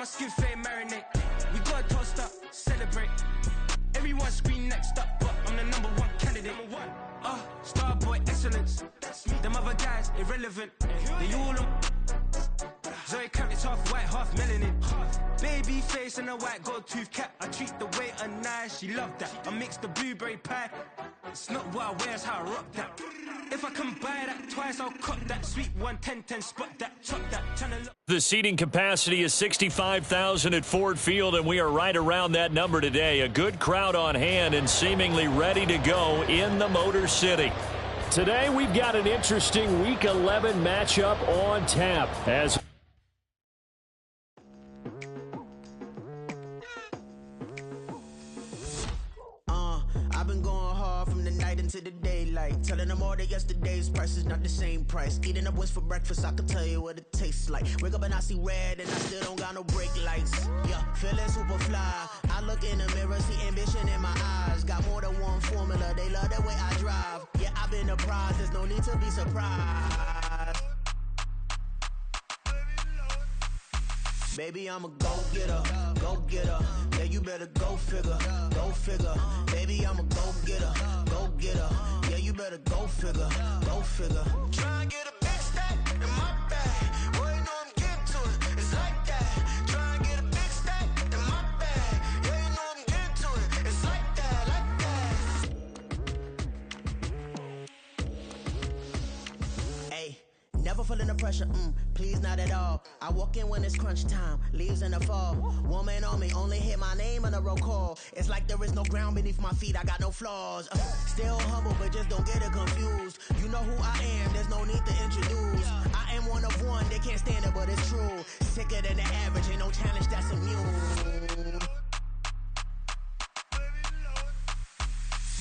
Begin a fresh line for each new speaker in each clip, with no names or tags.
my skin fade marinate. We got toast up, celebrate. Everyone scream next up, but I'm the #1 candidate. Starboy excellence. Them other guys irrelevant. They all on. Zoe Kravitz half white, half melanin. Baby face and a white gold tooth cap. I treat the waiter nice, she love that. I mix the blueberry pie. It's not what I wear, it's how I rock that. If I can buy that twice, I'll cop that. Sweet 110, spot that, chop that.
The seating capacity is 65,000 at Ford Field, and we are right around that number today. A good crowd on hand and seemingly ready to go in the Motor City. Today, we've got an interesting Week 11 matchup on tap as
I've been going hard from the night into the daylight, telling them all that yesterday's price is not the same price. Eating up wings for breakfast, I can tell you what it tastes like. Wake up and I see red and I still don't got no brake lights. Yeah, feeling super fly. I look in the mirror, see ambition in my eyes. Got more than one formula, they love the way I drive. Yeah, I've been a prize, there's no need to be surprised. Baby, I'm a go-getter, go-getter. Yeah, you better go figure, go figure. Baby, I'm a go-getter, go-getter. Yeah, you better go figure, go figure. Try and get a big stack in my bag. Boy, you know I'm getting to it, it's like that. Try and get a big stack in my bag. Yeah, you know I'm getting to it, it's like that, like that. Hey. Never feeling the pressure, please not at all. I walk in when it's crunch time, leaves in the fall. Woman on me, only hit my name on a roll call. It's like there is no ground beneath my feet, I got no flaws. Still humble, but just don't get it confused. You know who I am, there's no need to introduce. I am one of one, they can't stand it, but it's true. Sicker than the average, ain't no challenge that's immune.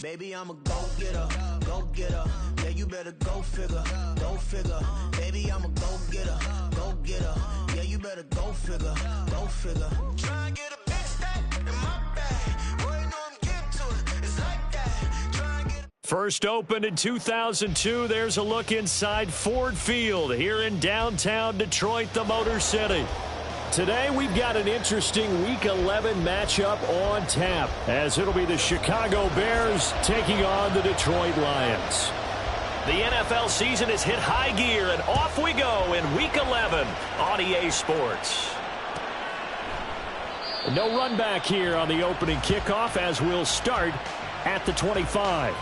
Baby, I'm a go-getter, go-getter. Yeah, you better go figure, go figure. Baby, I'm a go-getter, go-getter. Yeah, you better go figure, go figure. Try and get a big stack in my bag. Boy, you know I'm getting to it, it's like that. Try and get.
First opened in 2002, there's a look inside Ford Field here in downtown Detroit, the Motor City. Today, we've got an interesting Week 11 matchup on tap, as it'll be the Chicago Bears taking on the Detroit Lions. The NFL season has hit high gear, and off we go in Week 11 on EA Sports. No run back here on the opening kickoff, as we'll start at the 25.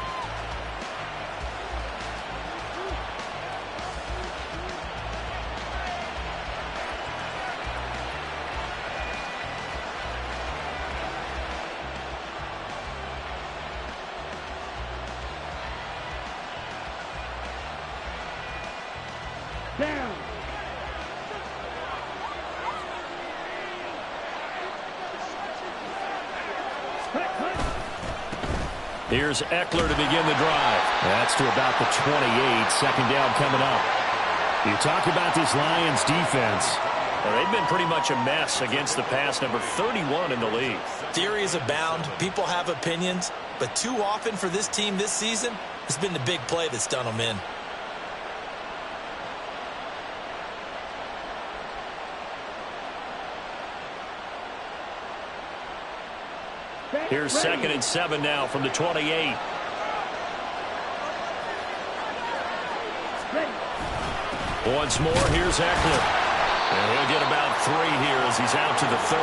Down.
Here's Eckler to begin the drive. That's to about the 28. Second down coming up. You talk about this Lions defense. Well, they've been pretty much a mess against the pass, number 31 in the league.
Theories abound. People have opinions. But too often for this team this season, it's been the big play that's done them in.
Here's 2nd and 7 now from the 28. Once more, here's Eckler. And he'll get about 3 here as he's out to the 30.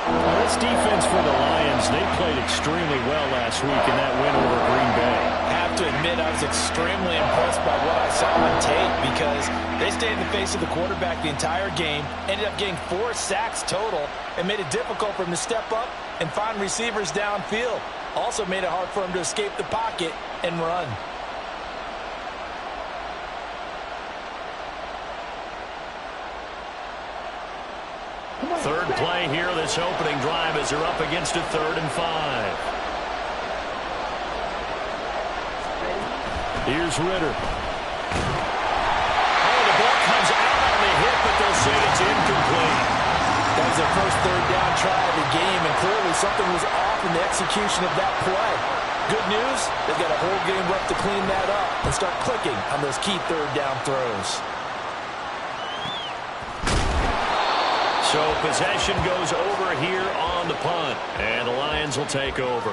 Well, this defense for the Lions, they played extremely well last week in that win over Green Bay.
I have to admit, I was extremely impressed by what I saw on tape because they stayed in the face of the quarterback the entire game, ended up getting 4 sacks total, and made it difficult for him to step up and find receivers downfield. Also made it hard for him to escape the pocket and run.
Third play here, this opening drive as they're up against a 3rd and 5. Here's Ritter. Oh, the ball comes out on the hit, but they'll say it's incomplete.
That was their first 3rd down try of the game, and clearly something was off in the execution of that play. Good news, they've got a whole game left to clean that up and start clicking on those key 3rd down throws.
So possession goes over here on the punt, and the Lions will take over.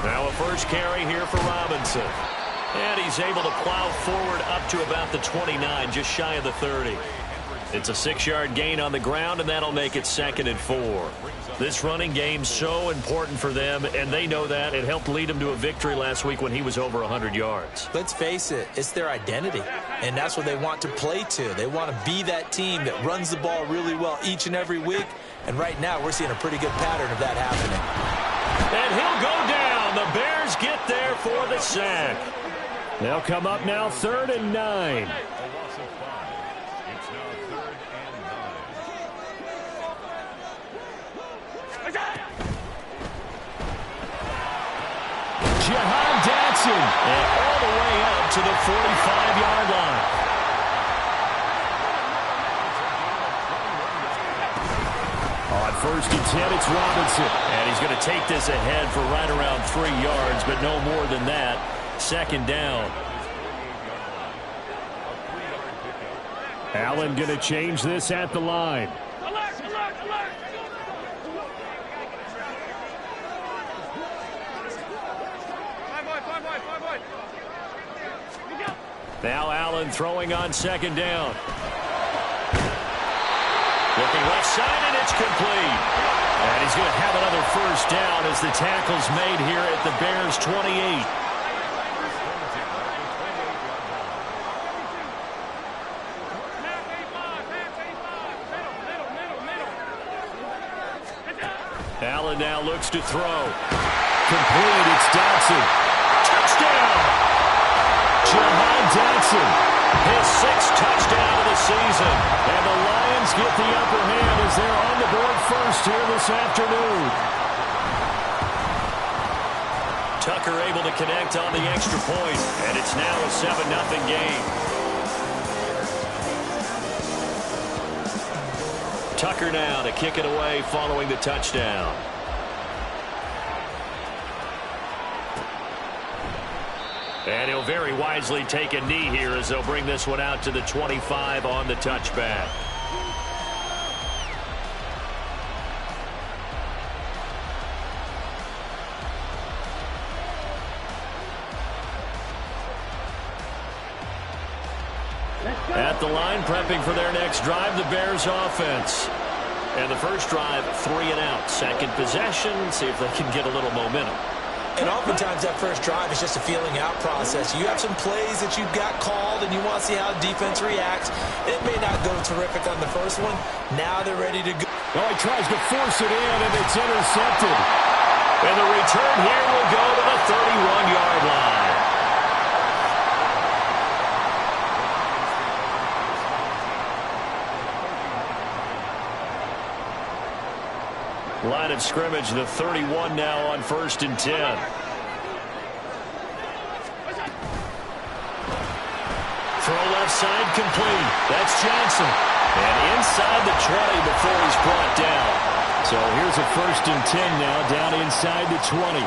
Now a first carry here for Robinson. And he's able to plow forward up to about the 29, just shy of the 30. It's a 6-yard gain on the ground, and that'll make it 2nd and 4. This running game's so important for them, and they know that. It helped lead them to a victory last week when he was over 100 yards.
Let's face it, it's their identity, and that's what they want to play to. They want to be that team that runs the ball really well each and every week, and right now we're seeing a pretty good pattern of that happening.
And he'll go down. The Bears get there for the sack. They'll come up now 3rd and 9. Jahan Dotson, and all the way up to the 45-yard line. On 1st and 10, it's Robinson. And he's going to take this ahead for right around 3 yards, but no more than that. 2nd down. Allen going to change this at the line. Now Allen throwing on 2nd down. Looking left side, and it's complete. And he's going to have another 1st down as the tackle's made here at the Bears' 28. Allen now looks to throw. Complete, it's Dotson. Touchdown! Jahan Dotson, his 6th touchdown of the season. And the Lions get the upper hand as they're on the board first here this afternoon. Tucker able to connect on the extra point, and it's now a 7-0 game. Tucker now to kick it away following the touchdown. And he'll very wisely take a knee here as they'll bring this one out to the 25 on the touchback. At the line, prepping for their next drive, the Bears offense. And the first drive, 3 and out. 2nd possession, see if they can get a little momentum.
And oftentimes that first drive is just a feeling out process. You have some plays that you've got called and you want to see how the defense reacts. It may not go terrific on the first one. Now they're ready to go.
Oh, he tries to force it in, and it's intercepted. And the return here will go to the 31-yard line. Line of scrimmage, the 31 now on 1st and 10. Throw left side complete. That's Johnson. And inside the 20 before he's brought down. So here's a 1st and 10 now down inside the 20.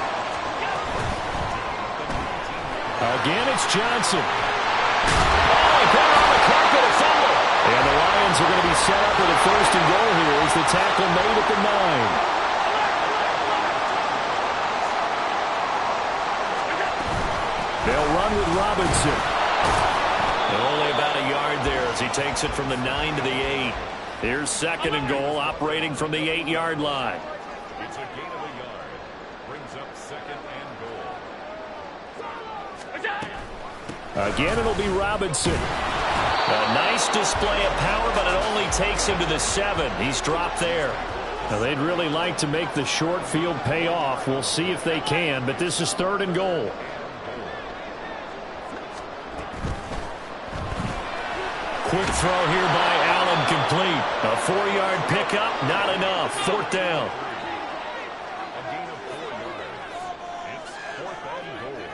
Again, it's Johnson. Oh, he put it on the carpet, a fumble. And the Lions are going to be set up with a 1st and goal here as the tackle made at the 9. They'll run with Robinson. And only about a yard there as he takes it from the 9 to the 8. Here's 2nd and goal, operating from the 8-yard line.
It's a gain of a yard. Brings up 2nd and goal.
Again, it'll be Robinson. A nice display of power, but it only takes him to the 7. He's dropped there. Now, they'd really like to make the short field pay off. We'll see if they can, but this is 3rd and goal. Quick throw here by Allen, complete. A 4-yard pickup, not enough. 4th down.
A gain of 4 yards. It's 4th and goal.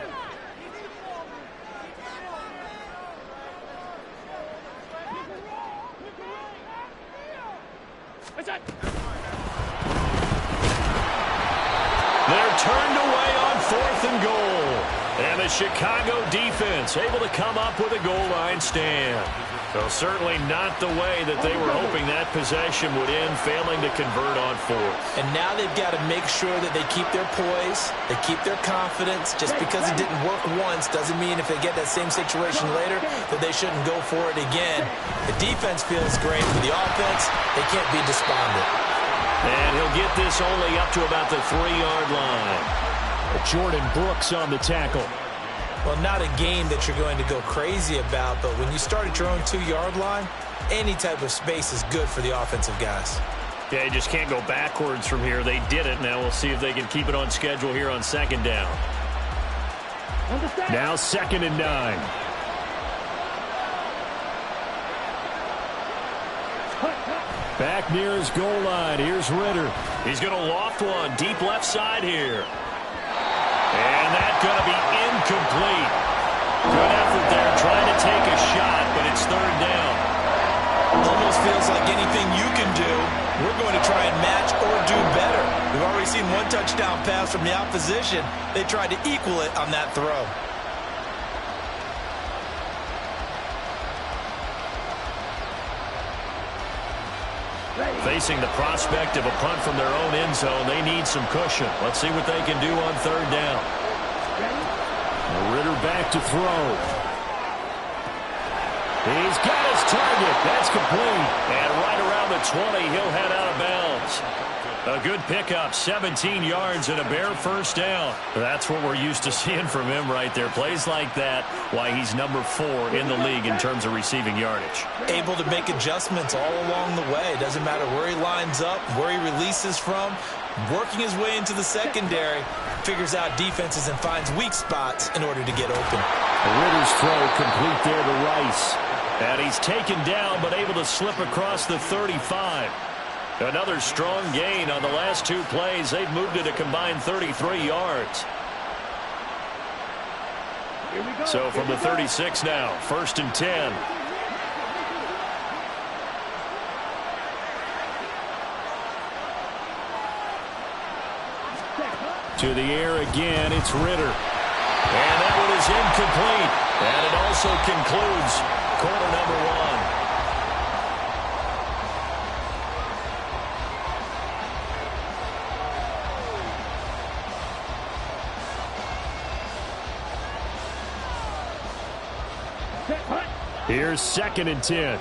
Chicago defense able to come up with a goal line stand. So certainly not the way that they were hoping that possession would end, failing to convert on fourth.
And now they've got to make sure that they keep their poise, they keep their confidence. Just because it didn't work once doesn't mean if they get that same situation later that they shouldn't go for it again. The defense feels great. For the offense, they can't be despondent.
And he'll get this only up to about the 3-yard line. Jordan Brooks on the tackle.
Well, not a game that you're going to go crazy about, but when you start at your own 2-yard line, any type of space is good for the offensive guys.
Yeah, you just can't go backwards from here. They did it. Now we'll see if they can keep it on schedule here on 2nd down. Now 2nd and 9. Back near his goal line. Here's Ritter. He's going to loft one deep left side here. And that's going to be incomplete. Good effort there trying to take a shot, but it's 3rd down.
Almost feels like anything you can do, we're going to try and match or do better. We've already seen one touchdown pass from the opposition. They tried to equal it on that throw.
Facing the prospect of a punt from their own end zone, they need some cushion. Let's see what they can do on 3rd down. Ritter back to throw. He's got his target. That's complete. And right around the 20, he'll head out of bounds. A good pickup, 17 yards and a bare 1st down. That's what we're used to seeing from him right there. Plays like that, why he's number 4 in the league in terms of receiving yardage.
Able to make adjustments all along the way. Doesn't matter where he lines up, where he releases from. Working his way into the secondary, figures out defenses and finds weak spots in order to get open.
Ritter's throw complete there to Rice. And he's taken down but able to slip across the 35. Another strong gain on the last 2 plays. They've moved it a combined 33 yards. So from the 36 now, 1st and 10. To the air again, it's Ritter. And that one is incomplete. And it also concludes quarter number 1. Here's 2nd and 10.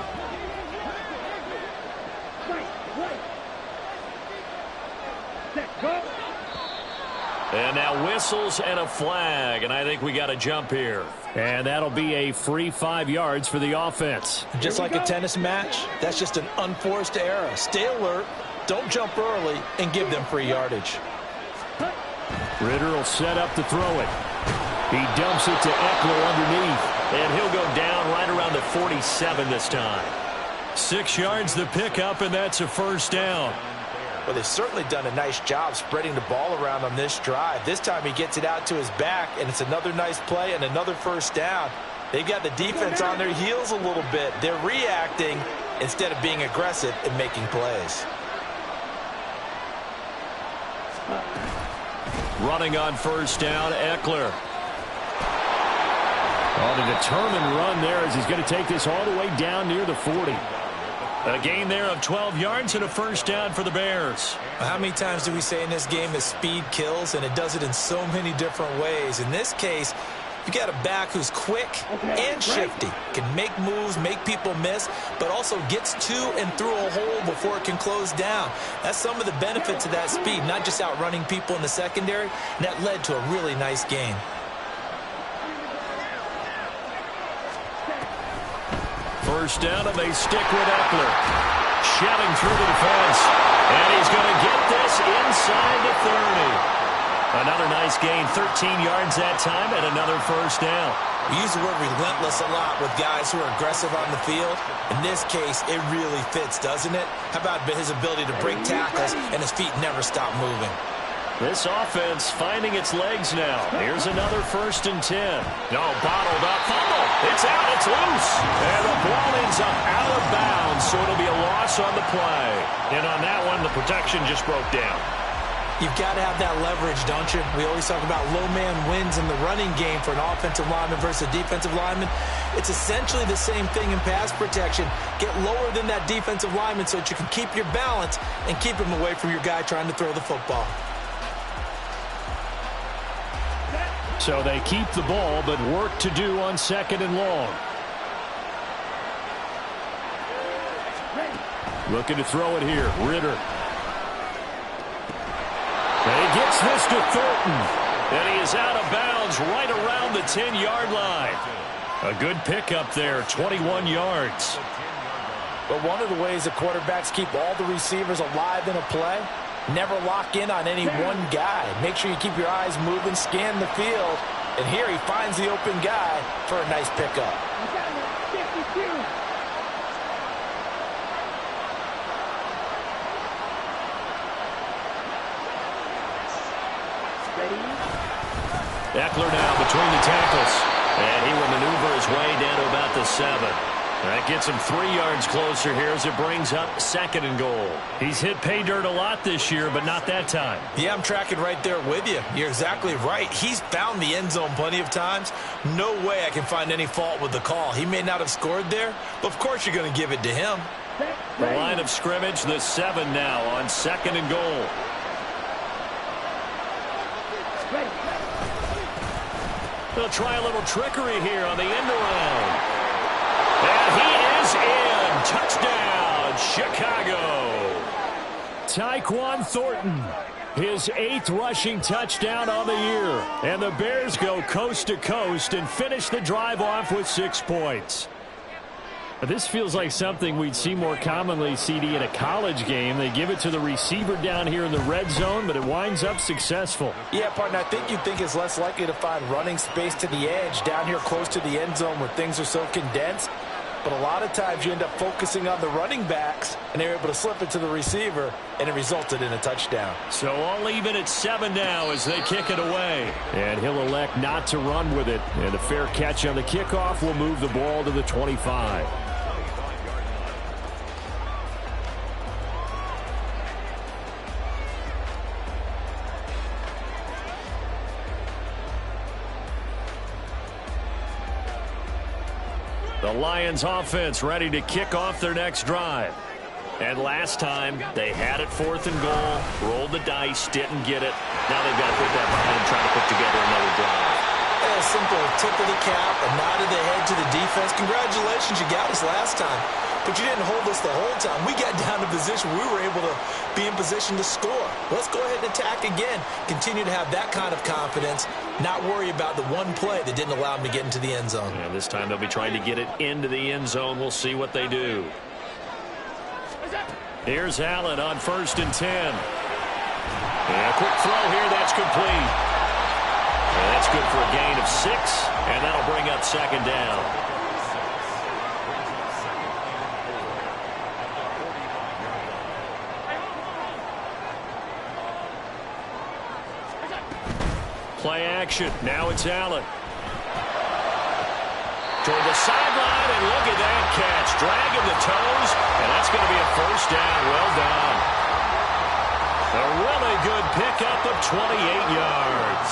And now whistles and a flag, and I think we got a jump here. And that'll be a free 5 yards for the offense.
Just like a tennis match, that's just an unforced error. Stay alert, don't jump early, and give them free yardage.
Ritter will set up to throw it. He dumps it to Eckler underneath, and he'll go down right around the 47 this time. 6 yards the pickup, and that's a 1st down.
Well, they've certainly done a nice job spreading the ball around on this drive. This time he gets it out to his back, and it's another nice play and another 1st down. They've got the defense on their heels a little bit. They're reacting instead of being aggressive and making plays.
Running on 1st down, Eckler. On a determined run there as he's going to take this all the way down near the 40. A gain there of 12 yards and a 1st down for the Bears.
How many times do we say in this game that speed kills, and it does it in so many different ways? In this case, you got a back who's quick and shifty, can make moves, make people miss, but also gets to and through a hole before it can close down. That's some of the benefits of that speed, not just outrunning people in the secondary, and that led to a really nice game.
First down, and they stick with Eckler. Shoving through the defense. And he's going to get this inside the 30. Another nice gain, 13 yards that time, and another 1st down.
We use the word relentless a lot with guys who are aggressive on the field. In this case, it really fits, doesn't it? How about his ability to break tackles and his feet never stop moving?
This offense finding its legs now. Here's another 1st and 10. No, bottled up. Fumble. It's out. It's loose. And the ball ends up out of bounds, so it'll be a loss on the play. And on that one, the protection just broke down.
You've got to have that leverage, don't you? We always talk about low man wins in the running game for an offensive lineman versus a defensive lineman. It's essentially the same thing in pass protection. Get lower than that defensive lineman so that you can keep your balance and keep him away from your guy trying to throw the football.
So they keep the ball, but work to do on 2nd and long. Looking to throw it here. Ritter. And he gets this to Thornton. And he is out of bounds right around the 10-yard line. A good pickup there, 21 yards.
But one of the ways the quarterbacks keep all the receivers alive in a play, never lock in on any one guy. Make sure you keep your eyes moving, scan the field. And here he finds the open guy for a nice pickup.
Eckler now between the tackles. And he will maneuver his way down to about the 7. That gets him 3 yards closer here as it brings up 2nd and goal. He's hit pay dirt a lot this year, but not that time.
Yeah, I'm tracking right there with you. You're exactly right. He's found the end zone plenty of times. No way I can find any fault with the call. He may not have scored there, but of course you're going to give it to him.
The line of scrimmage, the 7 now on 2nd and goal. They'll try a little trickery here on the end around. And he is in. Touchdown, Chicago. Tyquan Thornton, his 8th rushing touchdown on the year. And the Bears go coast to coast and finish the drive off with 6 points. This feels like something we'd see more commonly, CD, in a college game. They give it to the receiver down here in the red zone, but it winds up successful.
Yeah, partner, I think you'd think it's less likely to find running space to the edge down here close to the end zone where things are so condensed. But a lot of times you end up focusing on the running backs, and they're able to slip it to the receiver, and it resulted in a touchdown.
So all even at 7 now as they kick it away. And he'll elect not to run with it. And a fair catch on the kickoff will move the ball to the 25. The Lions offense ready to kick off their next drive. And last time, they had it 4th and goal, rolled the dice, didn't get it. Now they've got to put that behind and try to put together another drive.
A simple tip of the cap, a nod of the head to the defense. Congratulations, you got us last time. But you didn't hold us the whole time. We got down to position. We were able to be in position to score. Let's go ahead and attack again. Continue to have that kind of confidence. Not worry about the one play that didn't allow them to get into the end zone.
And this time they'll be trying to get it into the end zone. We'll see what they do. Here's Allen on 1st and 10. And a quick throw here. That's complete. And that's good for a gain of 6. And that'll bring up 2nd down. Play action. Now it's Allen. Toward the sideline, and look at that catch. Dragging the toes, and that's going to be a 1st down. Well done. A really good pickup of 28 yards.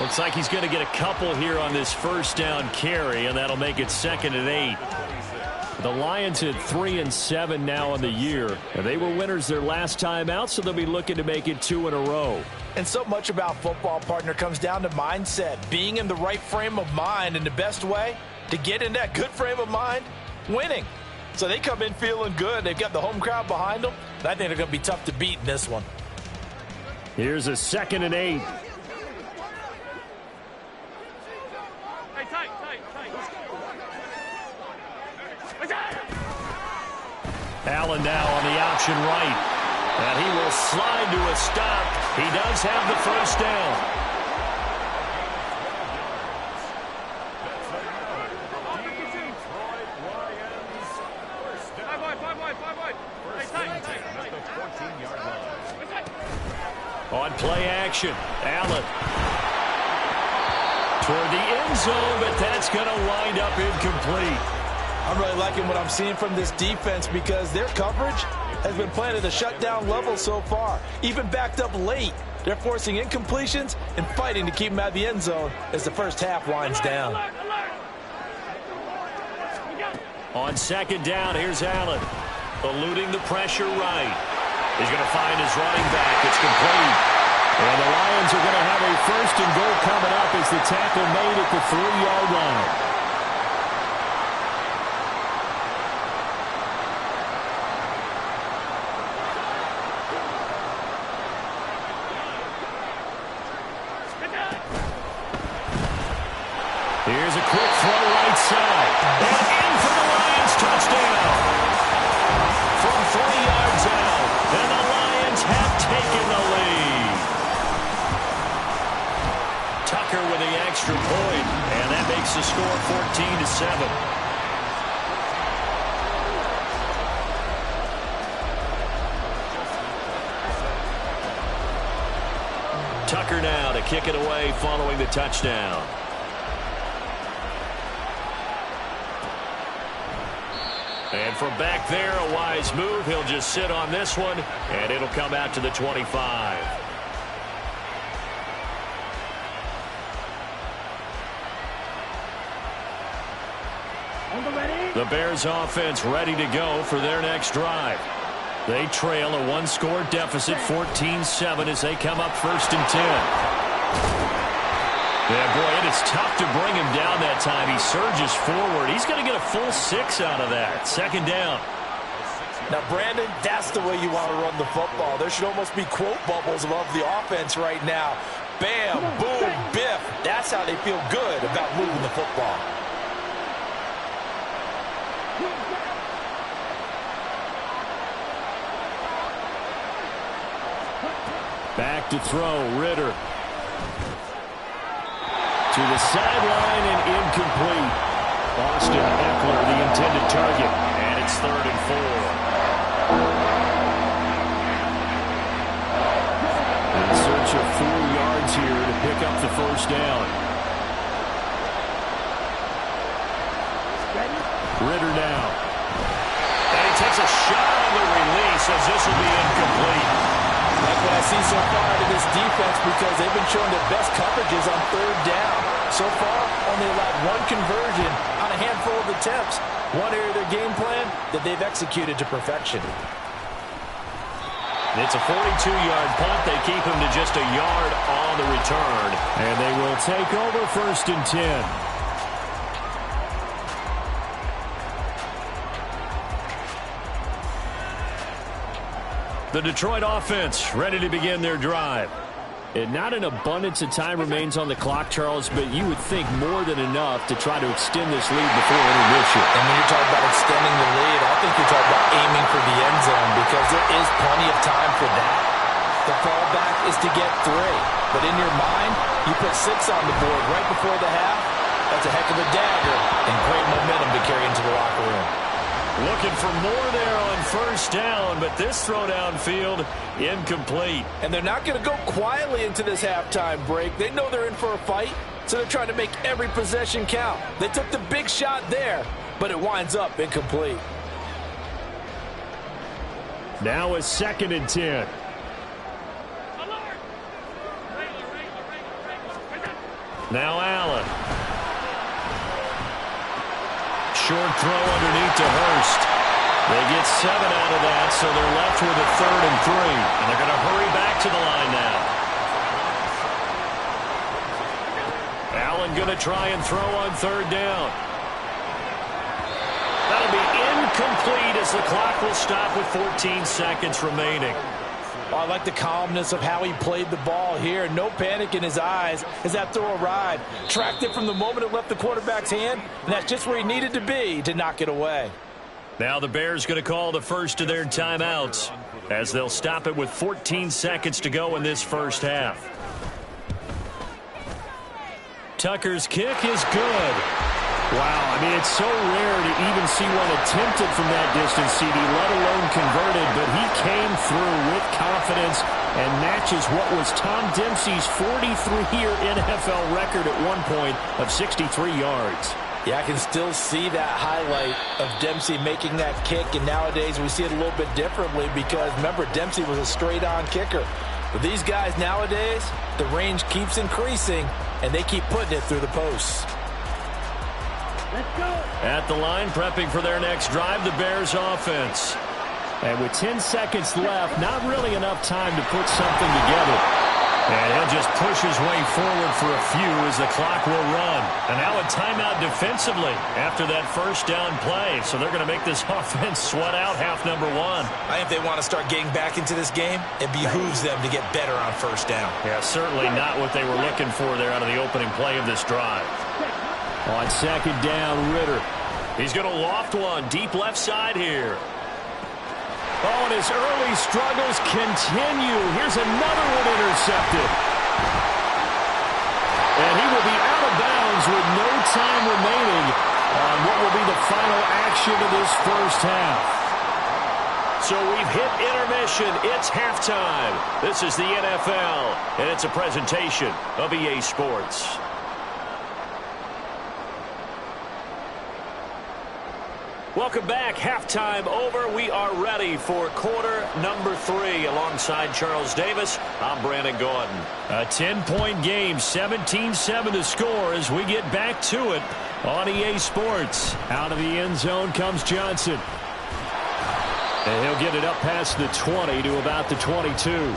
Looks like he's going to get a couple here on this 1st down carry, and that'll make it 2nd and 8. The Lions at 3 and 7 now on the year. And they were winners their last time out, so they'll be looking to make it 2 in a row.
And so much about football, partner, comes down to mindset. Being in the right frame of mind, and the best way to get in that good frame of mind, winning. So they come in feeling good. They've got the home crowd behind them. And I think they're going to be tough to beat in this one.
Here's a 2nd and 8. Allen now on the option right. And he will slide to a stop. He does have the 1st down. On play action, Allen. Toward the end zone, but that's going to wind up incomplete.
I'm really liking what I'm seeing from this defense because their coverage has been playing at a shutdown level so far. Even backed up late, they're forcing incompletions and fighting to keep them out of the end zone as the first half winds down.
On second down, here's Allen. Eluding the pressure right. He's going to find his running back. It's complete. And the Lions are going to have a first and goal coming up as the tackle made at the 3-yard line. Here's a quick throw right side. And in for the Lions touchdown. From 40 yards out. And the Lions have taken the lead. Tucker with the extra point. And that makes the score 14-7. Tucker now to kick it away following the touchdown. And from back there, a wise move. He'll just sit on this one, and it'll come out to the 25. The Bears offense ready to go for their next drive. They trail a one-score deficit, 14-7, as they come up 1st and 10. Yeah, boy, it is tough to bring him down that time. He surges forward. He's going to get a full 6 out of that. Second down.
Now, Brandon, that's the way you want to run the football. There should almost be quote bubbles above the offense right now. Bam, boom, biff. That's how they feel good about moving the football.
Back to throw, Ritter. To the sideline and incomplete. Austin Eckler, the intended target. And it's 3rd and 4. In search of 4 yards here to pick up the first down. Ritter now. And he takes a shot on the release as this will be incomplete.
Like what I see so far out of this defense because they've been showing their best coverages on 3rd down. So far, only allowed 1 conversion on a handful of attempts. One area of their game plan that they've executed to perfection.
It's a 42-yard punt. They keep him to just a yard on the return. And they will take over 1st and 10. The Detroit offense ready to begin their drive. And not an abundance of time remains on the clock, Charles, but you would think more than enough to try to extend this lead before intermission.
And when you're talking about extending the lead, I think you're talking about aiming for the end zone because there is plenty of time for that. The fallback is to get 3. But in your mind, you put 6 on the board right before the half. That's a heck of a dagger and great momentum to carry into the locker room.
Looking for more there on 1st down, but this throw downfield, incomplete.
And they're not going to go quietly into this halftime break. They know they're in for a fight, so they're trying to make every possession count. They took the big shot there, but it winds up incomplete.
Now a 2nd and 10. Now Allen. Short throw underneath to Hurst. They get 7 out of that, so they're left with a 3rd and 3. And they're going to hurry back to the line now. Allen going to try and throw on 3rd down. That'll be incomplete as the clock will stop with 14 seconds remaining.
I like the calmness of how he played the ball here. No panic in his eyes as that throw arrived. Tracked it from the moment it left the quarterback's hand, and that's just where he needed to be to knock it away.
Now the Bears going to call the first of their timeouts as they'll stop it with 14 seconds to go in this first half. Tucker's kick is good. Wow, I mean, it's so rare to even see one attempted from that distance, CD, let alone converted, but he came through with confidence and matches what was Tom Dempsey's 43-year NFL record at one point of 63 yards.
Yeah, I can still see that highlight of Dempsey making that kick, and nowadays we see it a little bit differently because, remember, Dempsey was a straight-on kicker. But these guys nowadays, the range keeps increasing, and they keep putting it through the posts.
Let's go. At the line, prepping for their next drive, the Bears offense. And with 10 seconds left, not really enough time to put something together. And he'll just push his way forward for a few as the clock will run. And now a timeout defensively after that first down play. So they're going to make this offense sweat out half number one.
I think they want to start getting back into this game. It behooves them to get better on first down.
Yeah, certainly not what they were looking for there out of the opening play of this drive. On second down, Ritter. He's going to loft one deep left side here. Oh, and his early struggles continue. Here's another one intercepted. And he will be out of bounds with no time remaining on what will be the final action of this first half. So we've hit intermission. It's halftime. This is the NFL, and it's a presentation of EA Sports. Welcome back. Halftime over. We are ready for quarter number 3. Alongside Charles Davis, I'm Brandon Gordon. A 10-point game, 17-7 to score as we get back to it on EA Sports. Out of the end zone comes Johnson. And he'll get it up past the 20 to about the 22.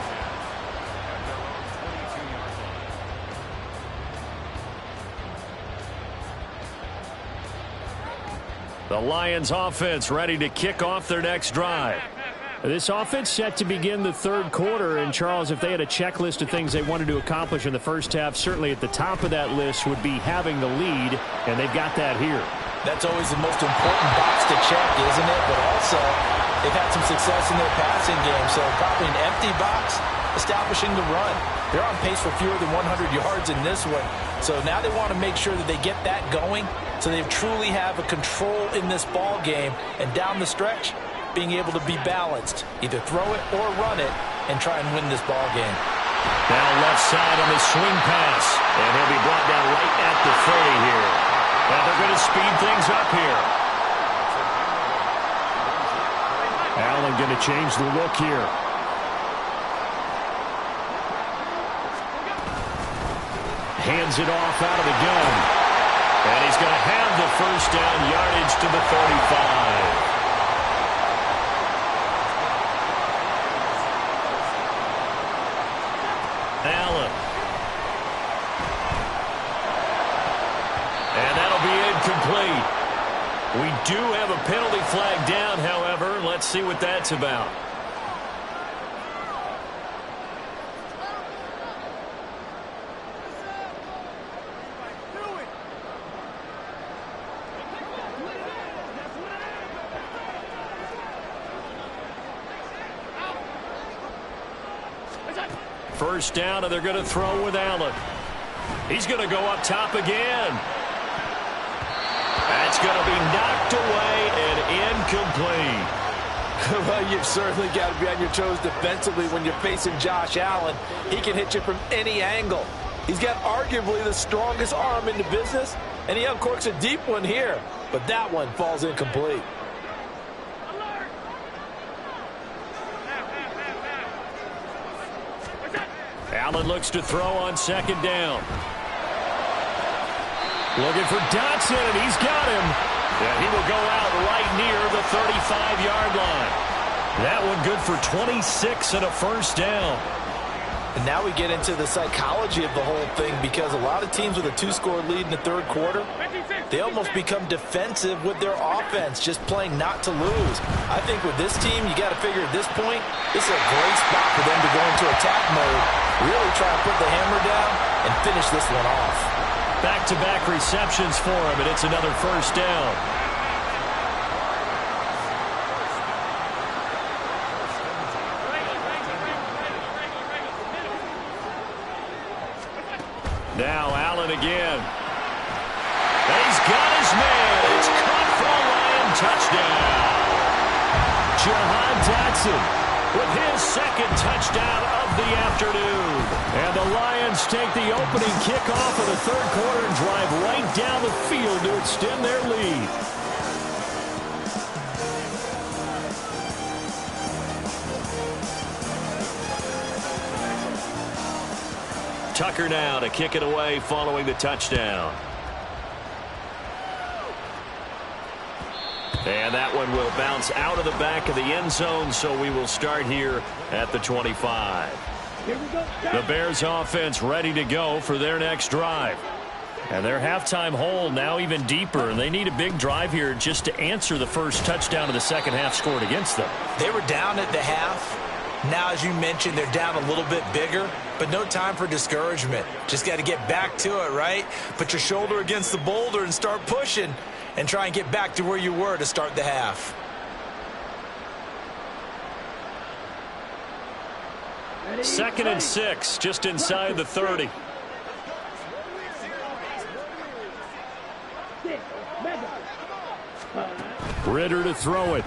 The Lions offense ready to kick off their next drive. This offense set to begin the third quarter. And, Charles, if they had a checklist of things they wanted to accomplish in the first half, certainly at the top of that list would be having the lead, and they've got that here.
That's always the most important box to check, isn't it? But also, they've had some success in their passing game, so probably an empty box, establishing the run. They're on pace for fewer than 100 yards in this one. So now they want to make sure that they get that going so they truly have a control in this ball game, and down the stretch, being able to be balanced. Either throw it or run it and try and win this ball game.
Now left side on the swing pass, and he'll be brought down right at the 30 here. And they're going to speed things up here. Allen going to change the look here. Hands it off out of the gun. And he's going to have the first down, yardage to the 35. Allen. And that'll be incomplete. We do have a penalty flag down, however. Let's see what that's about. First down, and they're going to throw with Allen. He's going to go up top again. That's going to be knocked away and incomplete.
Well, you've certainly got to be on your toes defensively when you're facing Josh Allen. He can hit you from any angle. He's got arguably the strongest arm in the business, and he uncorks a deep one here. But that one falls incomplete.
Allen looks to throw on second down. Looking for Dotson, and he's got him. Yeah, he will go out right near the 35-yard line. That one good for 26 and a first down.
And now we get into the psychology of the whole thing, because a lot of teams with a 2-score lead in the third quarter, they almost become defensive with their offense, just playing not to lose. I think with this team, you got to figure at this point, this is a great spot for them to go into attack mode, really try and put the hammer down and finish this one off.
Back-to-back receptions for him, and it's another first down. Now Allen again. And he's got his man. It's caught for a Lion touchdown. Jahan Dotson with his second touchdown of the afternoon. And the Lions take the opening kickoff of the third quarter and drive right down the field to extend their lead. Tucker now to kick it away following the touchdown. And that one will bounce out of the back of the end zone, so we will start here at the 25. The Bears offense ready to go for their next drive. And their halftime hole now even deeper, and they need a big drive here just to answer the first touchdown of the second half scored against them.
They were down at the half. Now, as you mentioned, they're down a little bit bigger, but no time for discouragement. Just got to get back to it, right? Put your shoulder against the boulder and start pushing and try and get back to where you were to start the half.
Second and 6, just inside the 30. Ritter to throw it.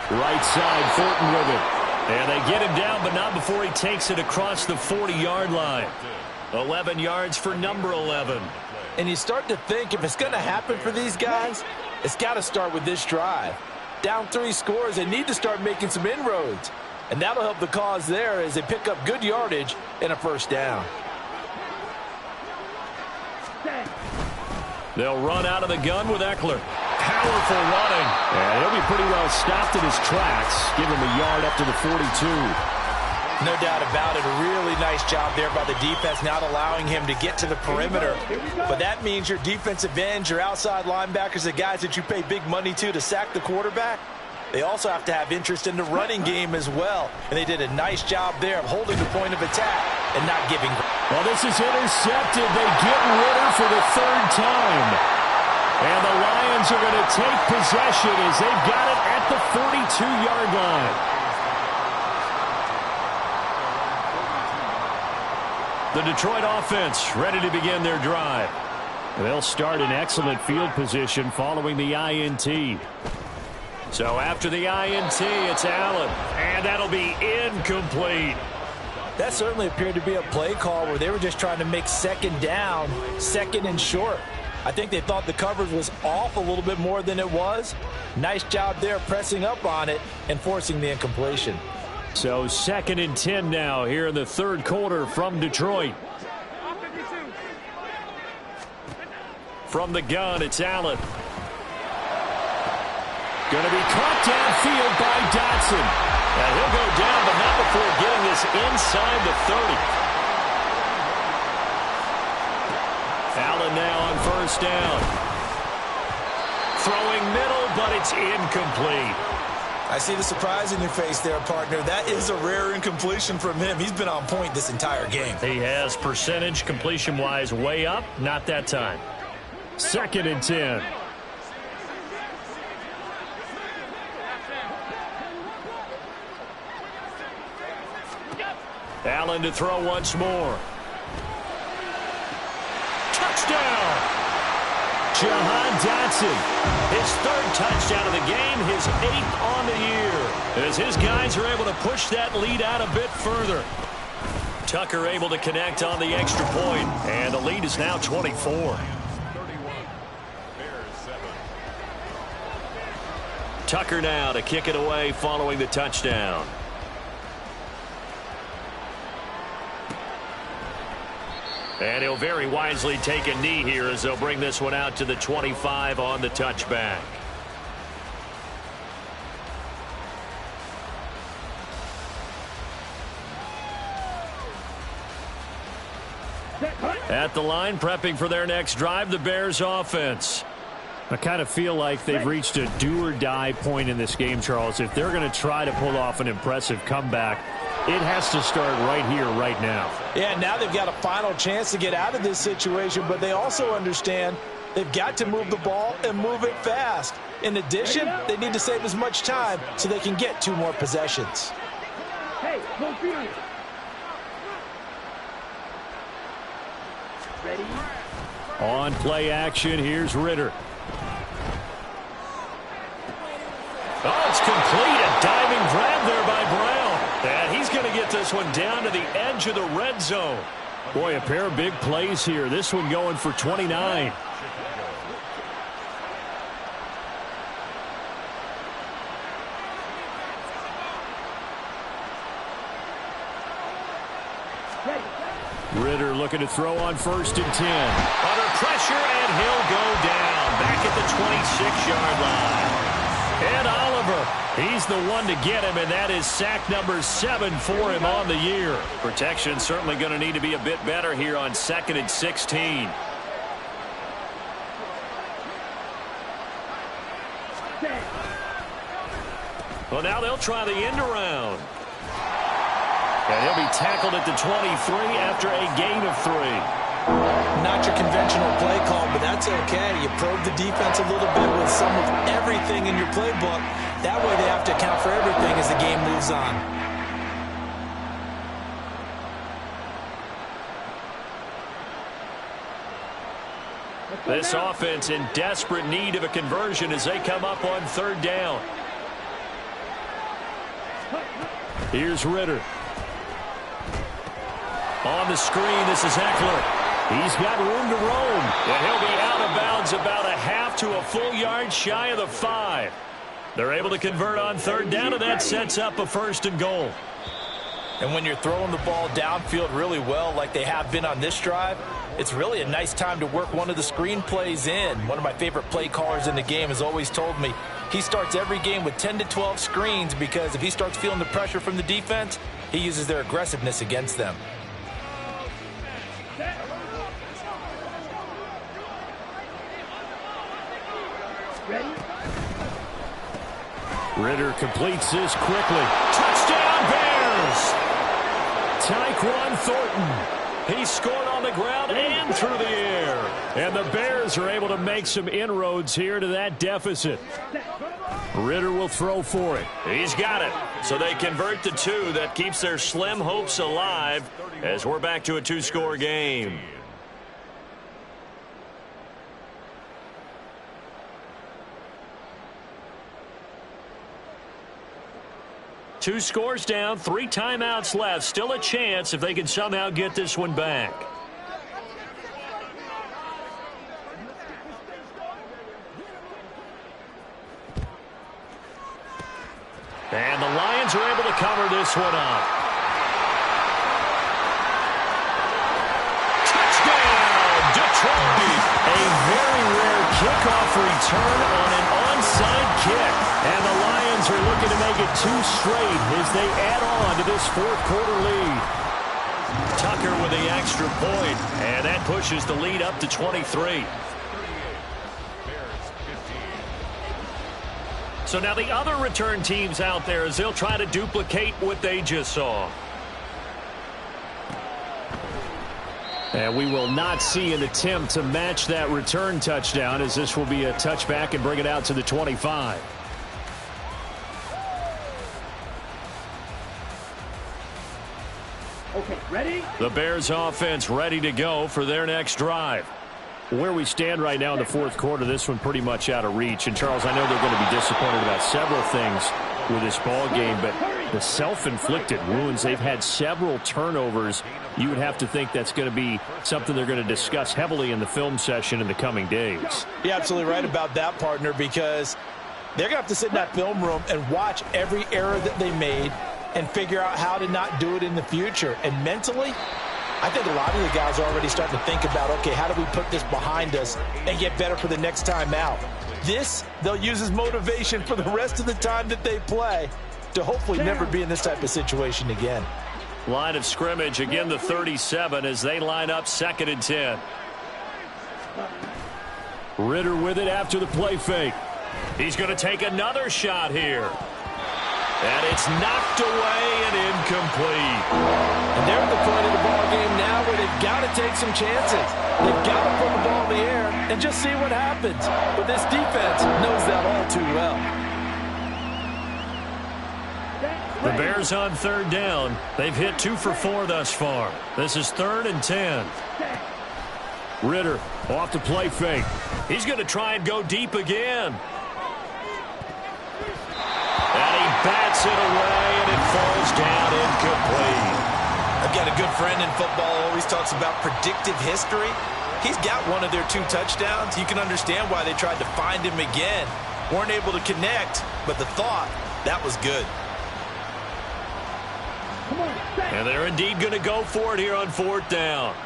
Right side, Thornton with it. And they get him down, but not before he takes it across the 40-yard line. 11 yards for number 11.
And you start to think if it's going to happen for these guys, it's got to start with this drive. Down 3 scores, they need to start making some inroads. And that'll help the cause there as they pick up good yardage and a first down.
They'll run out of the gun with Eckler. Powerful running. And he'll be pretty well stopped in his tracks. Give him a yard up to the 42.
No doubt about it. A really nice job there by the defense, not allowing him to get to the perimeter. But that means your defensive ends, your outside linebackers, the guys that you pay big money to sack the quarterback, they also have to have interest in the running game as well. And they did a nice job there of holding the point of attack and not giving.
Well, this is intercepted. They get Ritter for the third time. And the Lions are going to take possession as they've got it at the 42-yard line. The Detroit offense ready to begin their drive. They'll start in excellent field position following the INT. So after the INT, it's Allen. And that'll be incomplete.
That certainly appeared to be a play call where they were just trying to make second down, second and short. I think they thought the coverage was off a little bit more than it was. Nice job there pressing up on it and forcing the incompletion.
So second and 10 now here in the third quarter from Detroit. From the gun, it's Allen. Going to be caught downfield by Dotson. And he'll go down, but not before getting this inside the 30. Allen now on first down. Throwing middle, but it's incomplete.
I see the surprise in your face there, partner. That is a rare incompletion from him. He's been on point this entire game.
He has percentage completion-wise way up. Not that time. Second and 10. Allen to throw once more. Touchdown! Jahan Dotson. His third touchdown of the game, his 8th on the year. As his guys are able to push that lead out a bit further. Tucker able to connect on the extra point, and the lead is now 24. Tucker now to kick it away following the touchdown. And he'll very wisely take a knee here as they'll bring this one out to the 25 on the touchback. At the line, prepping for their next drive, the Bears offense. I kind of feel like they've reached a do-or-die point in this game, Charles. If they're going to try to pull off an impressive comeback, it has to start right here, right now.
Yeah, now they've got a final chance to get out of this situation, but they also understand they've got to move the ball and move it fast. In addition, they need to save as much time so they can get 2 more possessions.
Hey, no fear. Ready?
On play action, here's Ritter. Oh, it's complete. A diving grab there by Brown. And he's going to get to this one down to the edge of the red zone. Boy, a pair of big plays here. This one going for 29. Ritter looking to throw on 1st and 10. Under pressure, and he'll go down back at the 26-yard line. And Oliver, he's the one to get him, and that is sack number 7 for him on the year. Protection certainly going to need to be a bit better here on 2nd and 16. Well, now they'll try the end around. And he'll be tackled at the 23 after a gain of 3.
Not your conventional play call, but that's okay. You probe the defense a little bit with some of everything in your playbook. That way they have to account for everything as the game moves on.
This offense in desperate need of a conversion as they come up on 3rd down. Here's Ritter. On the screen, this is Eckler. He's got room to roam, and he'll be out of bounds about a half to a full yard shy of the 5. They're able to convert on 3rd down, and that sets up a 1st and goal.
And when you're throwing the ball downfield really well like they have been on this drive, it's really a nice time to work one of the screen plays in. One of my favorite play callers in the game has always told me he starts every game with 10 to 12 screens because if he starts feeling the pressure from the defense, he uses their aggressiveness against them.
Ritter completes this quickly. Touchdown, Bears! Tyquan Thornton. He scored on the ground and through the air. And the Bears are able to make some inroads here to that deficit. Ritter will throw for it. He's got it. So they convert the 2. That keeps their slim hopes alive as we're back to a 2-score game. Two scores down, 3 timeouts left. Still a chance if they can somehow get this one back. And the Lions are able to cover this one up. Touchdown, Detroit! A very rare kickoff return on an onside kick. And the Lions are looking to make it 2 straight as they add on to this 4th quarter lead. Tucker with the extra point, and that pushes the lead up to 23. So now the other return teams out there as they'll try to duplicate what they just saw. And we will not see an attempt to match that return touchdown as this will be a touchback and bring it out to the 25.
Okay, ready?
The Bears offense ready to go for their next drive. Where we stand right now in the 4th quarter, this one pretty much out of reach. And, Charles, I know they're going to be disappointed about several things with this ball game, but the self-inflicted wounds, they've had several turnovers. You would have to think that's going to be something they're going to discuss heavily in the film session in the coming days.
You're absolutely right about that, partner, because they're going to have to sit in that film room and watch every error that they made and figure out how to not do it in the future. And mentally, I think a lot of the guys are already starting to think about, okay, how do we put this behind us and get better for the next time out? This, they'll use as motivation for the rest of the time that they play to hopefully never be in this type of situation again.
Line of scrimmage, again the 37 as they line up 2nd and 10. Ritter with it after the play fake. He's going to take another shot here. And it's knocked away and incomplete.
And they're at the point of the ball game now where they've got to take some chances. They've got to put the ball in the air and just see what happens. But this defense knows that all too well.
The Bears on 3rd down. They've hit 2 for 4 thus far. This is 3rd and 10. Ritter off the play fake. He's going to try and go deep again. And he bats it away, and it falls down incomplete.
got a good friend in football, always talks about predictive history. He's got one of their 2 touchdowns. You can understand why they tried to find him again. Weren't able to connect, but the thought, that was good.
And they're indeed going to go for it here on 4th down.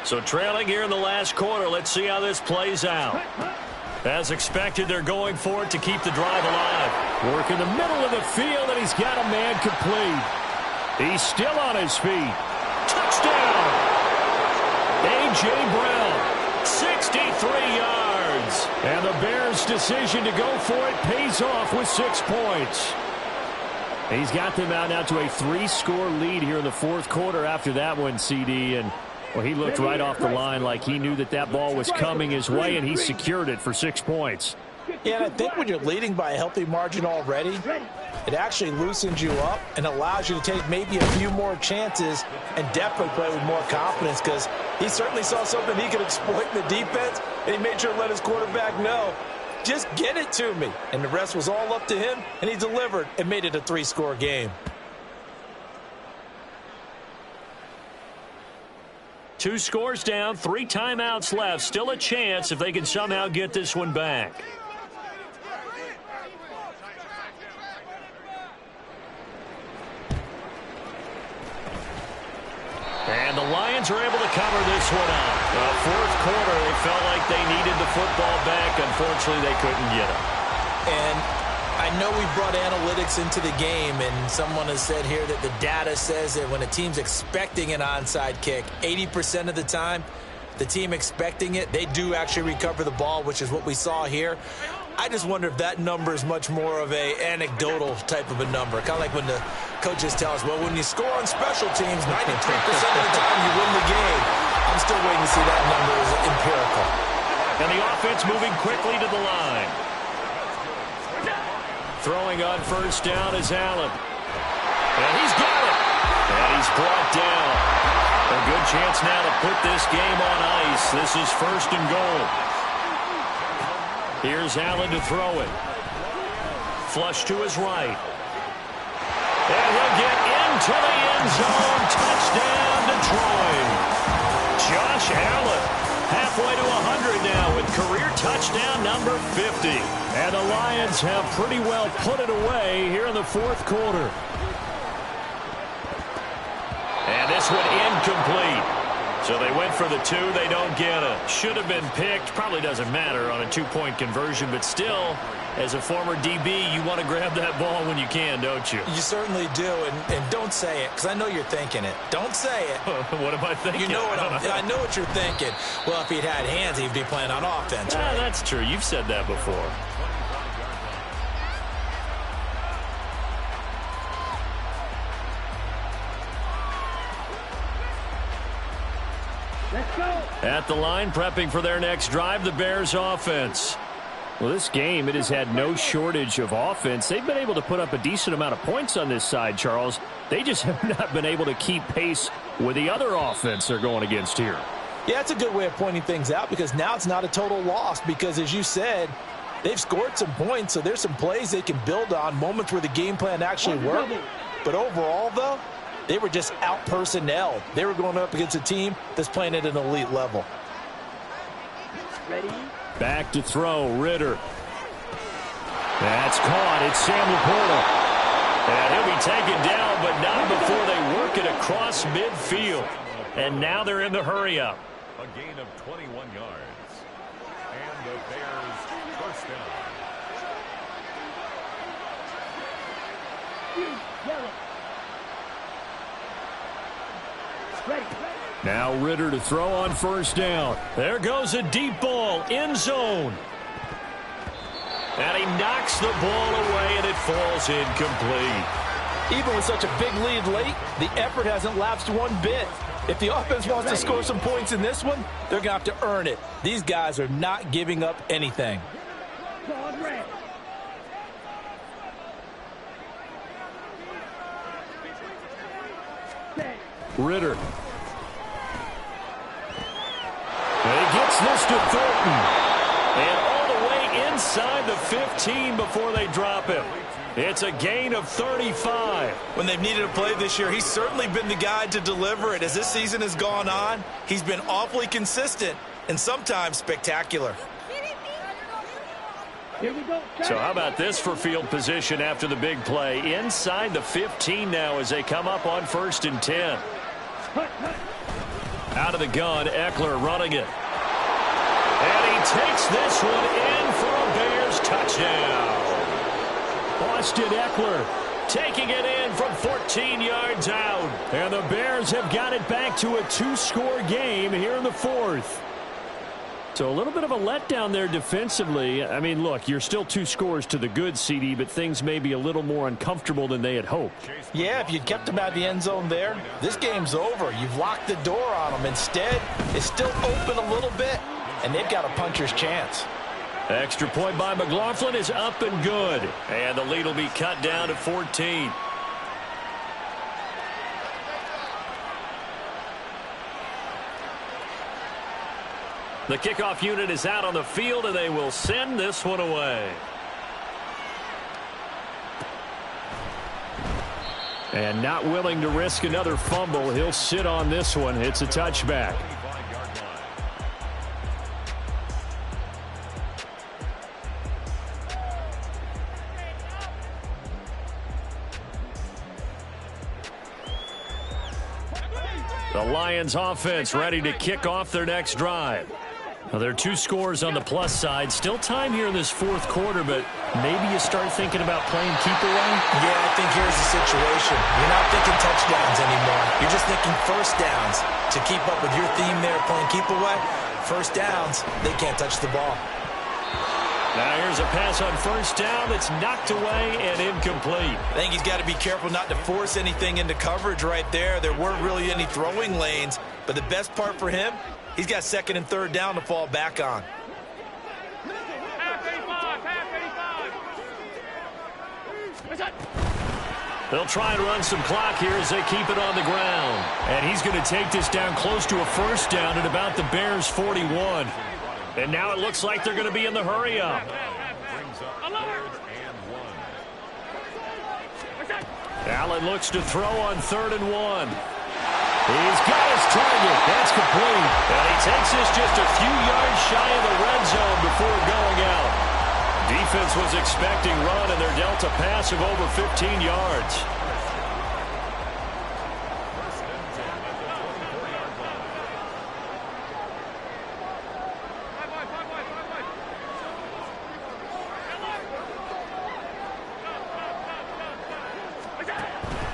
So trailing here in the last quarter, let's see how this plays out. As expected, they're going for it to keep the drive alive. Work in the middle of the field, and he's got a man complete. He's still on his feet. Touchdown! A.J. Brown, 63 yards. And the Bears' decision to go for it pays off with 6 points. He's got them out now to a 3-score lead here in the 4th quarter after that one, CD. And, well, he looked right off the line like he knew that ball was coming his way, and he secured it for 6 points.
Yeah, and I think when you're leading by a healthy margin already, it actually loosens you up and allows you to take maybe a few more chances and definitely play with more confidence, because he certainly saw something he could exploit in the defense, and he made sure to let his quarterback know, just get it to me. And the rest was all up to him, and he delivered and made it a 3-score game.
2 scores down, 3 timeouts left. Still a chance if they can somehow get this one back. And the Lions are able to cover this one up. 4th quarter, they felt like they needed the football back. Unfortunately, they couldn't get it.
And I know we brought analytics into the game, and someone has said here that the data says that when a team's expecting an onside kick, 80% of the time, the team expecting it, they do actually recover the ball, which is what we saw here. I just wonder if that number is much more of a anecdotal type of a number. Kind of like when the coaches tell us, well, when you score on special teams, 93% of the time you win the game. I'm still waiting to see that number as empirical.
And the offense moving quickly to the line. Throwing on 1st down is Allen. And he's got it. And he's brought down. A good chance now to put this game on ice. This is 1st and goal. Here's Allen to throw it. Flush to his right. And he'll get into the end zone. Touchdown, Detroit. Josh Allen, halfway to 100 now with career touchdown number 50. And the Lions have pretty well put it away here in the 4th quarter. And this one incomplete. So they went for the 2. They don't get it. Should have been picked. Probably doesn't matter on a 2-point conversion. But still, as a former DB, you want to grab that ball when you can, don't you?
You certainly do. And don't say it, because I know you're thinking it. Don't say it.
What am I thinking?
You know what I know what you're thinking. Well, if he'd had hands, he'd be playing on offense. Right?
That's true. You've said that before. At the line, prepping for their next drive, the Bears offense. Well, this game, it has had no shortage of offense. They've been able to put up a decent amount of points on this side, Charles. They just have not been able to keep pace with the other offense they're going against here.
Yeah, it's a good way of pointing things out, because now it's not a total loss, because as you said, they've scored some points, so there's some plays they can build on, moments where the game plan actually worked. But overall, though, they were just out-personnelled. They were going up against a team that's playing at an elite level.
Ready?
Back to throw, Ritter. That's caught. It's Sam Laporta. And he'll be taken down, but not before they work it across midfield. And now they're in the hurry-up.
A gain of 21 yards. And the Bears first down.
Now Ritter to throw on 1st down. There goes a deep ball, end zone. And he knocks the ball away, and it falls incomplete.
Even with such a big lead late, the effort hasn't lapsed one bit. If the offense wants to score some points in this one, they're going to have to earn it. These guys are not giving up anything.
Ritter. And he gets this to Thornton. And all the way inside the 15 before they drop him. It's a gain of 35.
When they've needed a play this year, he's certainly been the guy to deliver it. As this season has gone on, he's been awfully consistent and sometimes spectacular.
Here we go.
So how about this for field position after the big play? Inside the 15 now as they come up on 1st and 10. Out of the gun, Eckler running it. And he takes this one in for a Bears touchdown. Austin Eckler taking it in from 14 yards out. And the Bears have got it back to a 2-score game here in the 4th. So a little bit of a letdown there defensively. I mean, look, you're still 2 scores to the good, CD, but things may be a little more uncomfortable than they had hoped.
Yeah, if you'd kept them out of the end zone there, this game's over. You've locked the door on them. Instead, it's still open a little bit, and they've got a puncher's chance.
Extra point by McLaughlin is up and good. And the lead will be cut down to 14. The kickoff unit is out on the field, and they will send this one away. And not willing to risk another fumble, he'll sit on this one. It's a touchback. The Lions offense ready to kick off their next drive. Well, there are 2 scores on the plus side. Still time here in this 4th quarter, but maybe you start thinking about playing keep away?
Yeah, I think here's the situation. You're not thinking touchdowns anymore. You're just thinking first downs. To keep up with your theme there, playing keep away, first downs, they can't touch the ball.
Now here's a pass on 1st down that's knocked away and incomplete.
I think he's got to be careful not to force anything into coverage right there. There weren't really any throwing lanes, but the best part for him, he's got 2nd and 3rd down to fall back on.
They'll try and run some clock here as they keep it on the ground. And he's going to take this down close to a 1st down at about the Bears' 41. And now it looks like they're going to be in the hurry-up. Allen looks to throw on 3rd and 1. He's got his target. That's complete. And he takes this just a few yards shy of the red zone before going out. Defense was expecting run, and they're dealt a pass of over 15 yards.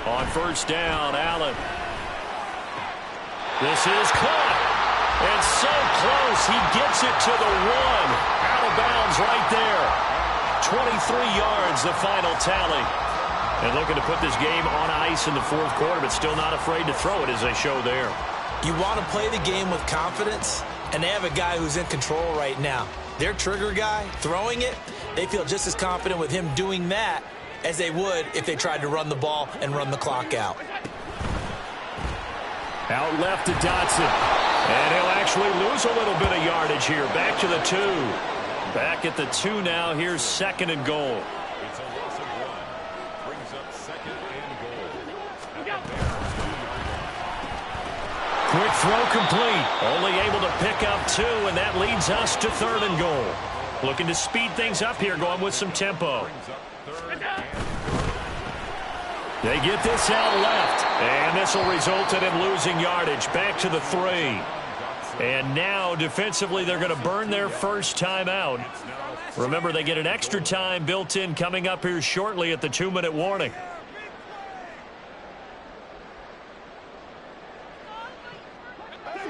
On 1st down, Allen. This is caught. And so close, he gets it to the 1. Out of bounds right there. 23 yards, the final tally. And looking to put this game on ice in the 4th quarter, but still not afraid to throw it as they show there.
You want to play the game with confidence, and they have a guy who's in control right now. Their trigger guy, throwing it, they feel just as confident with him doing that as they would if they tried to run the ball and run the clock out.
Out left to Dotson. And he'll actually lose a little bit of yardage here. Back to the 2. Back at the 2 now. Here's 2nd and goal.
It's a loss of 1. Brings up 2nd and goal.
Quick throw complete. Only able to pick up 2, and that leads us to 3rd and goal. Looking to speed things up here, going with some tempo. They get this out left, and this will result in him losing yardage. Back to the 3. And now, defensively, they're going to burn their first time out. Remember, they get an extra time built in coming up here shortly at the 2-minute warning.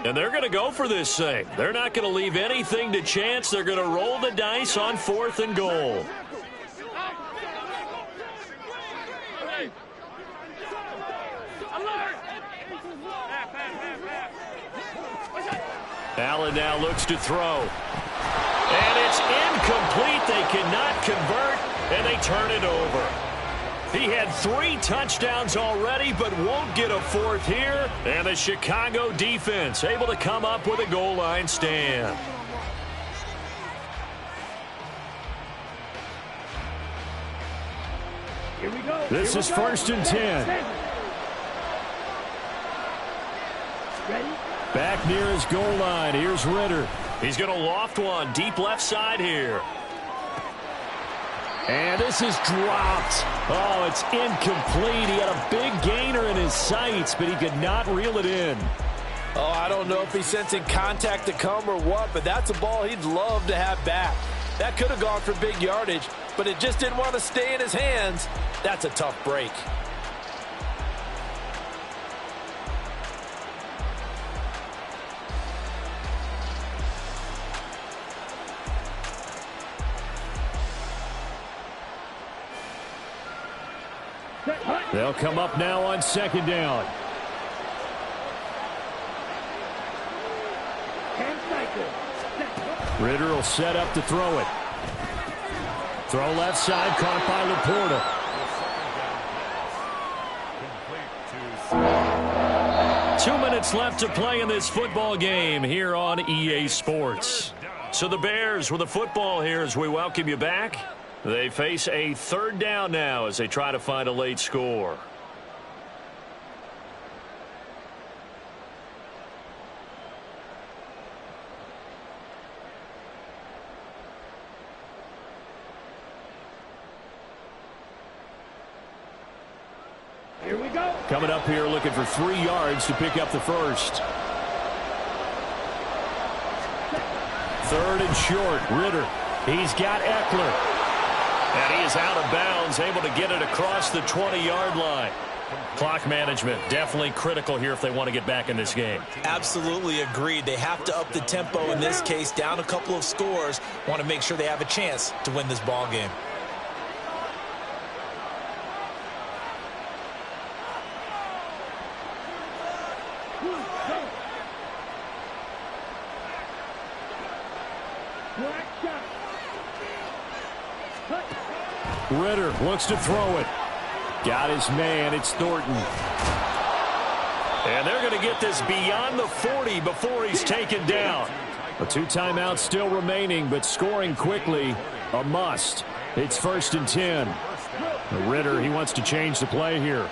And they're going to go for this thing. They're not going to leave anything to chance. They're going to roll the dice on 4th and goal. Allen now looks to throw. And it's incomplete. They cannot convert, and they turn it over. He had 3 touchdowns already, but won't get a 4th here. And the Chicago defense able to come up with a goal line stand. This is 1st and 10.
Ready?
Back near his goal line. Here's Ritter. He's going to loft one deep left side here. And this is dropped. Oh, it's incomplete. He had a big gainer in his sights, but he could not reel it in.
Oh, I don't know if he's sensing contact to come or what, but that's a ball he'd love to have back. That could have gone for big yardage, but it just didn't want to stay in his hands. That's a tough break.
They'll come up now on 2nd down. Ritter will set up to throw it. Throw left side, caught by Laporta. 2 minutes left to play in this football game here on EA Sports. So the Bears with the football here as we welcome you back. They face a 3rd down now as they try to find a late score.
Here we go.
Coming up here looking for 3 yards to pick up the first. 3rd and short. Ritter. He's got Eckler. And he is out of bounds, able to get it across the 20-yard line. Clock management definitely critical here if they want to get back in this game.
Absolutely agreed. They have to up the tempo in this case, down a couple of scores. Want to make sure they have a chance to win this ball game.
Ritter looks to throw it. Got his man. It's Thornton. And they're going to get this beyond the 40 before he's taken down. A 2 timeouts still remaining, but scoring quickly, a must. It's 1st and 10. Ritter, he wants to change the play here.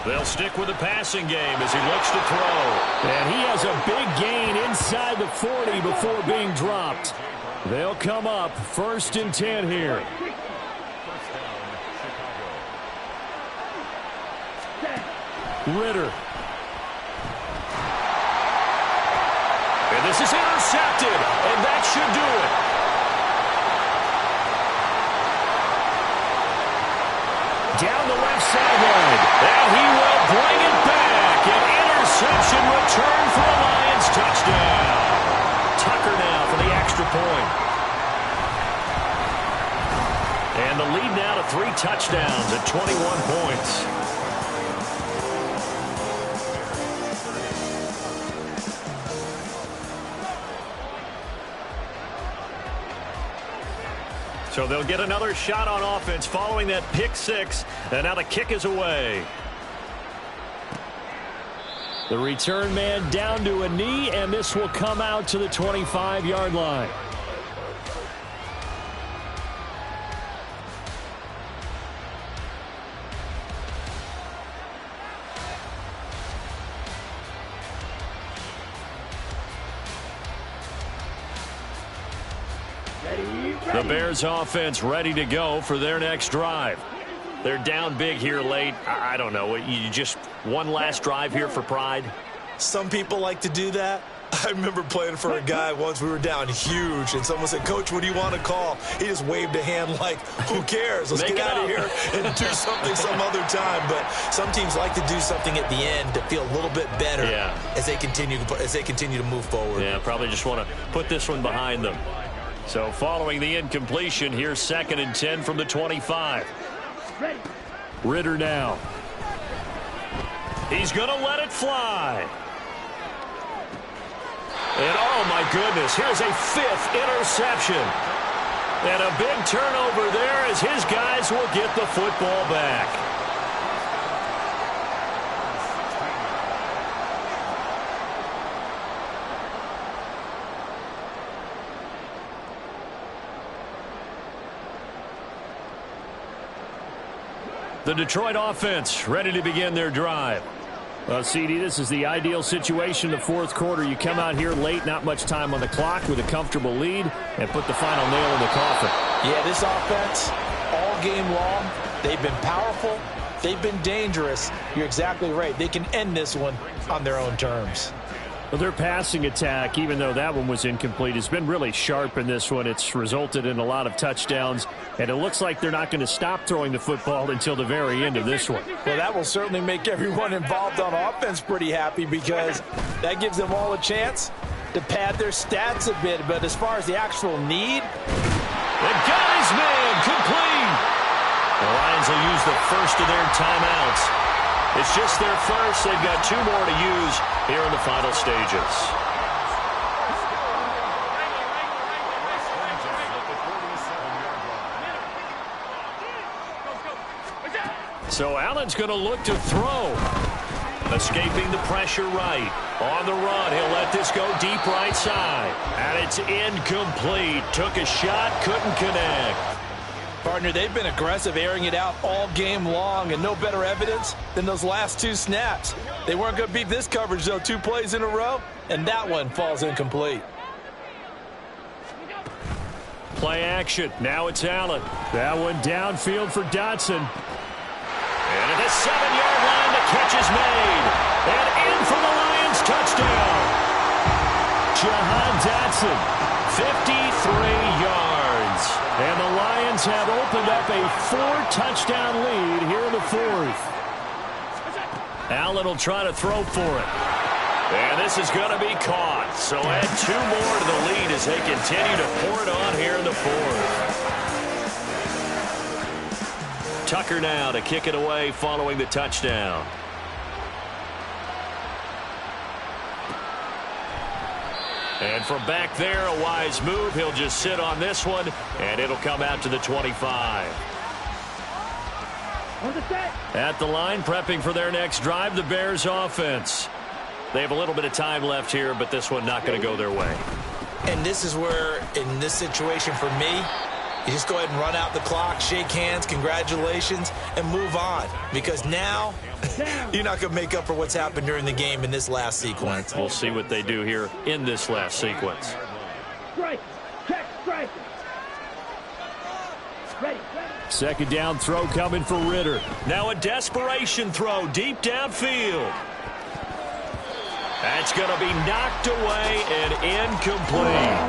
They'll stick with the passing game as he looks to throw. And he has a big gain inside the 40 before being dropped. They'll come up 1st and 10 here. Ritter. And this is intercepted, and that should do it. Down the left sideline, and he will bring it back. An interception return for a Lions touchdown. Tucker now for the extra point. And the lead now to 3 touchdowns at 21 points. So they'll get another shot on offense following that pick 6, and now the kick is away. The return man down to a knee, and this will come out to the 25-yard line. The Bears offense ready to go for their next drive. They're down big here late. I don't know. You just one last drive here for pride?
Some people like to do that. I remember playing for a guy once. We were down huge, and someone said, "Coach, what do you want to call?" He just waved a hand like, who cares? Let's get out of here and do something some other time. But some teams like to do something at the end to feel a little bit better as they continue to move forward. Yeah,
probably just want to put this one behind them. So following the incompletion, here's 2nd and 10 from the 25. Ritter now. He's going to let it fly. And oh my goodness, here's a 5th interception. And a big turnover there as his guys will get the football back. The Detroit offense ready to begin their drive. Well, CD, this is the ideal situation in the fourth quarter. You come out here late, not much time on the clock, with a comfortable lead, and put the final nail in the coffin.
Yeah, this offense, all game long, they've been powerful, they've been dangerous. You're exactly right. They can end this one on their own terms.
Well, their passing attack, even though that one was incomplete, has been really sharp in this one. It's resulted in a lot of touchdowns, and it looks like they're not going to stop throwing the football until the very end of this one.
Well, that will certainly make everyone involved on offense pretty happy, because that gives them all a chance to pad their stats a bit. But as far as the actual need,
the guy's man complete. The Lions will use the first of their timeouts. It's just their first. They've got 2 more to use here in the final stages. So Allen's going to look to throw. Escaping the pressure right. On the run, he'll let this go deep right side. And it's incomplete. Took a shot, couldn't connect.
Partner, they've been aggressive, airing it out all game long, and no better evidence than those last 2 snaps. They weren't going to beat this coverage, though, 2 plays in a row, and that one falls incomplete.
Play action. Now it's Allen. That one downfield for Dotson. And at the 7-yard line, the catch is made. And in for the Lions touchdown. Jahan Dotson, 53 yards. And the Lions have opened up a 4-touchdown lead here in the fourth. Allen will try to throw for it. And this is going to be caught. So add 2 more to the lead as they continue to pour it on here in the fourth. Tucker now to kick it away following the touchdown. And from back there, a wise move. He'll just sit on this one, and it'll come out to the 25. At the line, prepping for their next drive, the Bears offense. They have a little bit of time left here, but this one not going to go their way.
And this is where, in this situation for me, you just go ahead and run out the clock, shake hands, congratulations, and move on. Because now, you're not going to make up for what's happened during the game in this last sequence.
We'll see what they do here in this last sequence.
Strike. Check. Strike. Ready.
Second down throw coming for Ritter. Now a desperation throw deep downfield. That's going to be knocked away and incomplete.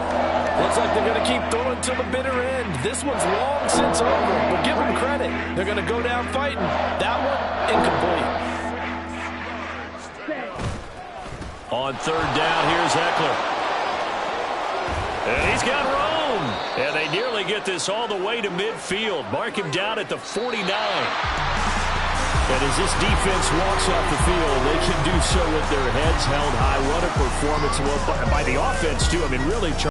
Looks like they're going to keep throwing till the bitter end. This one's long since over, but give them credit. They're going to go down fighting. That one, incomplete.
On third down, here's Eckler. And he's got room. And they nearly get this all the way to midfield. Mark him down at the 49. And as this defense walks off the field, they can do so with their heads held high. What a performance by the offense, too. I mean, really